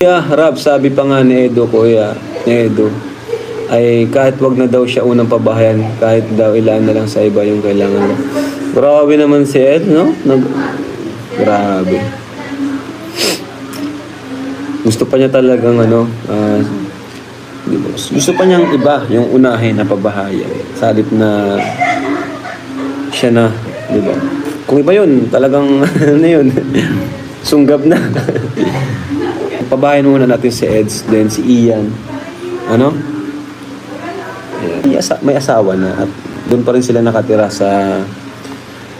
Kuya Rab, sabi pa nga ni Edo, kuya, ni Edo, ay kahit wag na daw siya unang pabahayan, kahit daw ilaan na lang sa iba yung kailangan niya. Grabe naman si Ed, no? Grabe. Gusto pa niya talagang gusto pa niyang iba yung unahin na pabahayan. Sa halip na siya na, di ba? Kung iba yun, talagang ano yun, sunggab na. Pabahayan muna natin si Eds, then si Ian. Ano? Ayan. May asawa na at doon pa rin sila nakatira sa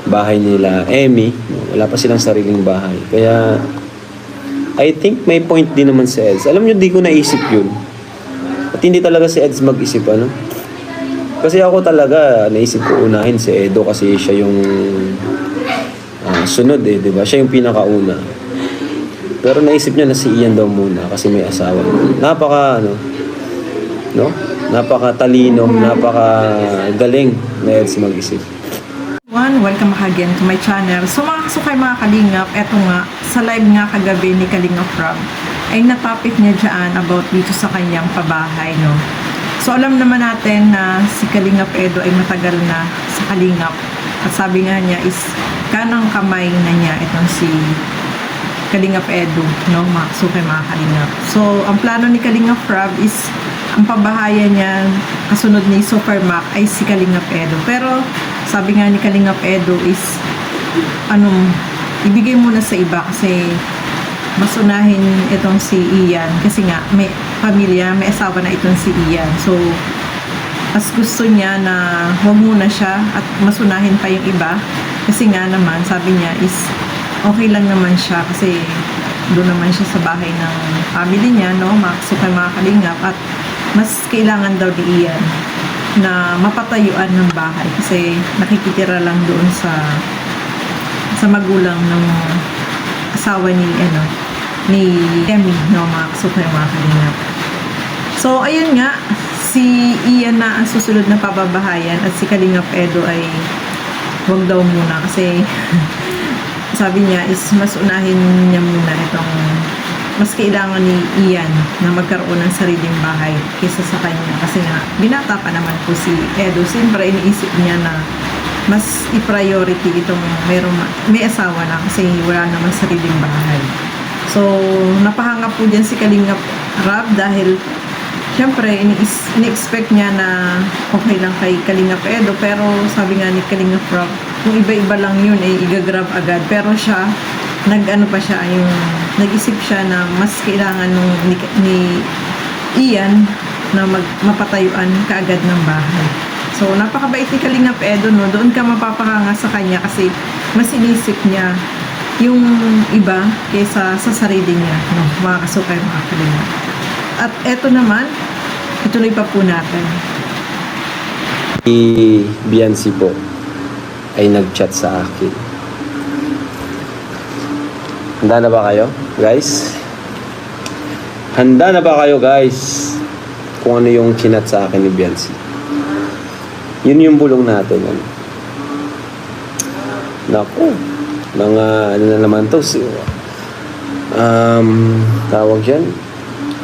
bahay nila Emmy. Wala pa silang sariling bahay. Kaya I think may point din naman si Eds. Alam nyo, di ko naisip yun. At hindi talaga si Eds mag-isip, ano? Kasi ako talaga, naisip ko unahin si Edo kasi siya yung sunod di ba? Siya yung pinakauna. Pero naisip niya na si Ian daw muna kasi may asawa. Napaka-talino, napaka-galing na Eds mag-isip. Welcome again to my channel. So mga kasukay, mga kalingap, eto nga, sa live nga kagabi ni Kalingap Rob, ay natapik niya dyan about dito sa kanyang pabahay, no? So alam naman natin na si Kalingap Edo ay matagal na sa Kalingap. At sabi nga niya is kanang kamay na niya itong si Kalingap Edo, no? Mga kasukay, mga kalingap. So ang plano ni Kalingap Rob is ang pabahayan niya kasunod ni Supermac ay si Kalingap Edo. Pero sabi nga ni Kalingap Edo is ibigay muna sa iba kasi mas unahin itong si Ian kasi nga may pamilya, may asawa na itong si Ian. So mas gusto niya na huwag muna siya at mas unahin pa yung iba kasi nga naman sabi niya is okay lang naman siya kasi doon naman siya sa bahay ng family niya, no? Makasukay, mga kalingap, at mas kailangan daw ni Ian na mapatayuan ng bahay kasi nakikitira lang doon sa magulang ng asawa ni Emmy, no? Mga kasukay, mga kalingap. So ayun nga, si Ian na ang susunod na pababahayan at si Kalingap Edo ay huwag daw muna kasi sabi niya is mas unahin niya muna itong mas kailangan ni Ian na magkaroon ng sariling bahay kaysa sa kanya kasi nga binata pa naman po si Edo. Siyempre iniisip niya na mas i-priority itong may asawa na kasi wala naman sariling bahay. So napahanga po dyan si Kalingap Rob dahil siyempre ini-expect niya na okay lang kay Kalingap Edo, pero sabi nga ni Kalingap Rob kung iba-iba lang yun igagrab agad, pero siya nag-isip siya na mas kailangan ni Ian na mapatayuan kaagad ng bahay. So napakabait ni Kalingap Edo, no? Doon ka mapapahanga sa kanya kasi mas inisip niya yung iba kaysa sa sarili niya, no? Mga kasukay, mga kalingap. At eto naman, ituloy pa po natin. Si Biancy po ay nag-chat sa akin. Handa na ba kayo, guys? Handa na ba kayo, guys? Kung ano yung chinat sa akin ni Biancy. Yun yung bulong natin. Naku, mga ano na naman to. Tawag dyan.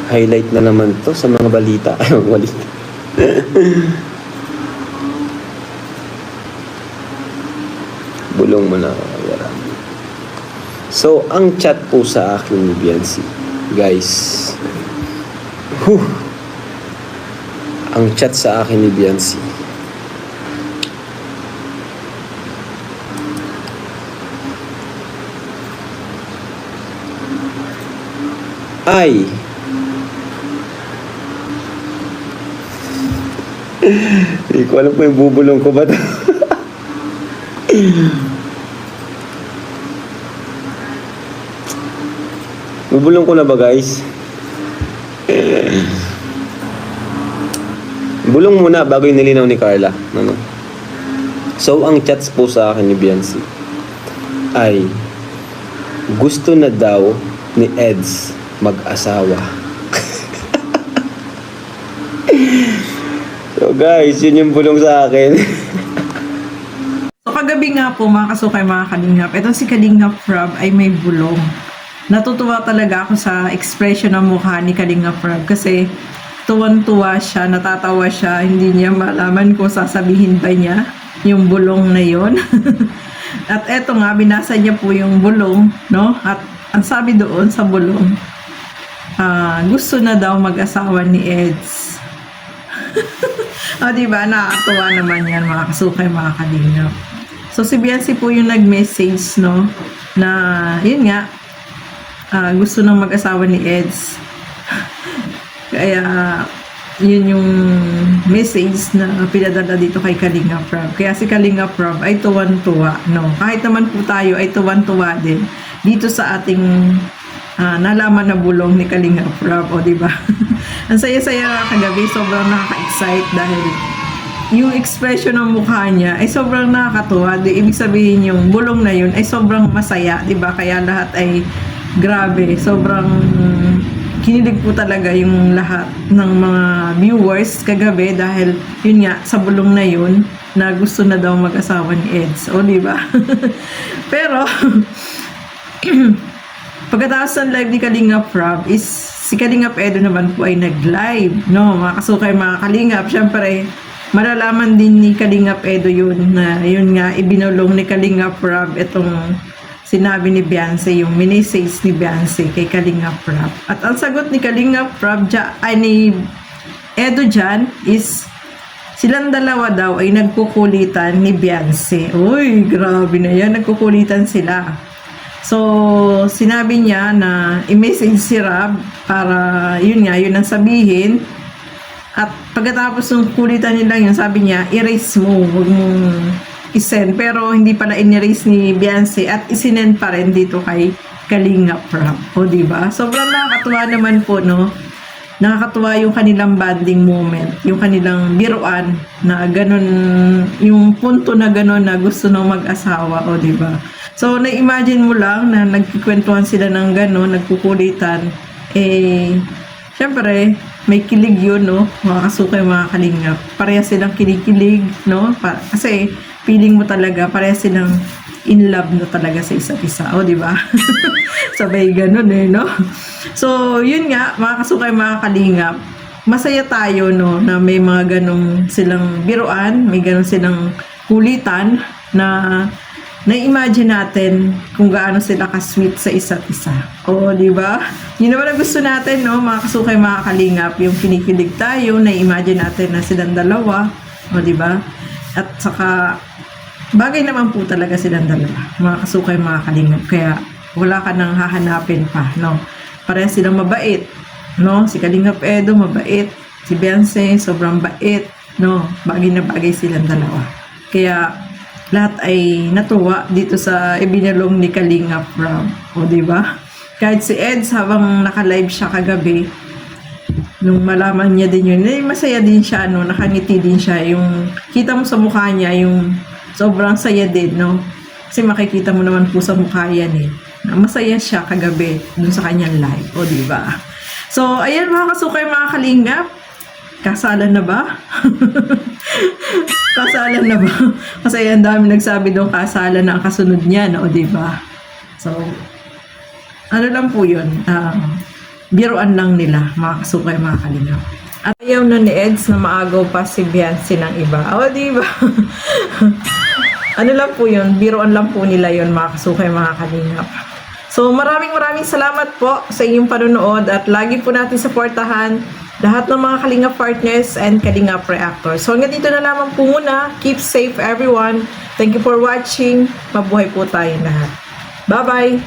Highlight na naman to sa mga balita. Ay, balita. Bulong mo na. So, ang chat po sa akin ni Biancy, guys. Ang chat sa akin ni Biancy. Ay. Hindi ko alam kung yung bubulong ko ba ito. Bubulong ko na ba, guys? Bulong muna bago yung nilinaw ni Carla. Ano? So, ang chats po sa akin ni Biancy ay gusto na daw ni Eds mag-asawa. So guys, yun yung bulong sa akin. So kagabi nga po, mga kasukay, mga kalingap, itong si Kalingap Rob ay may bulong. natutuwa talaga ako sa expression ng mukha ni Kalinga Prab kasi tuwan-tuwa siya, natatawa siya, hindi niya malaman kung sasabihin ba niya yung bulong na yon. At eto nga, binasa niya po yung bulong, no? At ang sabi doon sa bulong, gusto na daw mag-asawa ni Eds. O, diba? Nakakatuwa naman yan, mga kasukay, mga kalingap. So, si Biancy po yung nag-message, no? Na, yun nga, gusto nang mag-asawa ni Eds. Kaya, yun yung message na pinadala dito kay Kalinga Prab. Kaya si Kalinga Prab ay tuwan-tuwa, no? Kahit naman po tayo ay tuwan-tuwa din dito sa ating nalaman na bulong ni Kalinga Prab, o diba? Ang saya-saya kagabi, sobrang nakaka-excite dahil yung expression ng mukha niya ay sobrang nakakatuwa. Ibig sabihin yung bulong na yun ay sobrang masaya, diba? Kaya lahat ay grabe, sobrang kinilig po talaga yung lahat ng mga viewers kagabi dahil yun nga, sa bulong na yun na gusto na daw mag-asawa ni Eds. O, diba? Pero, pagkatapos ng live ni Kalinga Prab is si Kalingap Edo naman po ay nag-live, no? Mga kasukay, mga Kalingap, syempre malalaman din ni Kalingap Edo yun na yun nga ibinulong ni Kalingap Prab itong sinabi ni Biancy, yung mini-message ni Biancy kay Kalingap Prab. At ang sagot ni Kalingap Prab ay ni Edo dyan is silang dalawa daw ay nagkukulitan ni Biancy. Uy, grabe na yan, nagkukulitan sila. So, sinabi niya na i-message si Rab para yun nga, yun ang sabihin. At pagkatapos ng kulitan nila yun, sabi niya, erase mo, huwag mong isend. Pero hindi pala in-erase ni Biancy at isinend pa rin dito kay Kalinga Prab. O, diba? Sobrang nakakatuwa naman po, no? Nakakatuwa yung kanilang bonding moment, yung kanilang biruan na ganun, yung punto na ganun na gusto nang mag-asawa, o diba? So, na-imagine mo lang na nagkikwentuhan sila ng gano'n, nagkukulitan. Syempre, may kilig yun, no? Mga kasukay, mga kalingap. Pareha silang kinikilig, no? Kasi, feeling mo talaga, pareha silang in love na talaga sa isa't isa. O, di ba? Sabay gano'n no? So, yun nga, mga kasukay, mga kalingap. Masaya tayo, no? Na may mga ganong silang biruan, may ganon silang kulitan na na-imagine natin kung gaano sila ka-sweet sa isa't isa. O, di ba? Yun naman ang gusto natin, no? Mga kasukay, mga kalingap, yung kinikilig tayo, na-imagine natin na silang dalawa. O, di ba? At saka, bagay naman po talaga silang dalawa. Mga kasukay, mga kalingap. Kaya, wala ka nang hahanapin pa, no? Pareha silang mabait, no? Si Kalingap Edo, mabait. Si Biancy, sobrang bait, no? Bagay na bagay silang dalawa. Kaya, lahat ay natuwa dito sa ibinalong ni Kalinga Prab. O, diba? Kahit si Eds, habang naka-live siya kagabi, nung malaman niya din yun, masaya din siya, no? Nakangiti din siya. Yung, kita mo sa mukha niya, yung sobrang saya din, no? Kasi makikita mo naman po sa mukha yan, na masaya siya kagabi dun sa kanyang live. O, diba? So, ayan mga kasukay, mga kalingap. Kasalan na ba? Kasalan na ba? Kasi ang dami nagsabi doon kasalan na ang kasunod niya, no? O, diba? So, ano lang po yun? Biruan lang nila, mga kasukay, mga kalingap. At ayaw na ni Eds na maagaw pa si Biancy ng iba. O, diba? Ano lang po yun? Biruan lang po nila yun, mga kasukay, mga kalingap. So, maraming salamat po sa inyong panonood at lagi po natin supportahan lahat ng mga Kalinga partners and Kalinga reactors. So, hanggang dito na lamang po muna. Keep safe everyone. Thank you for watching. Mabuhay po tayong lahat. Bye-bye!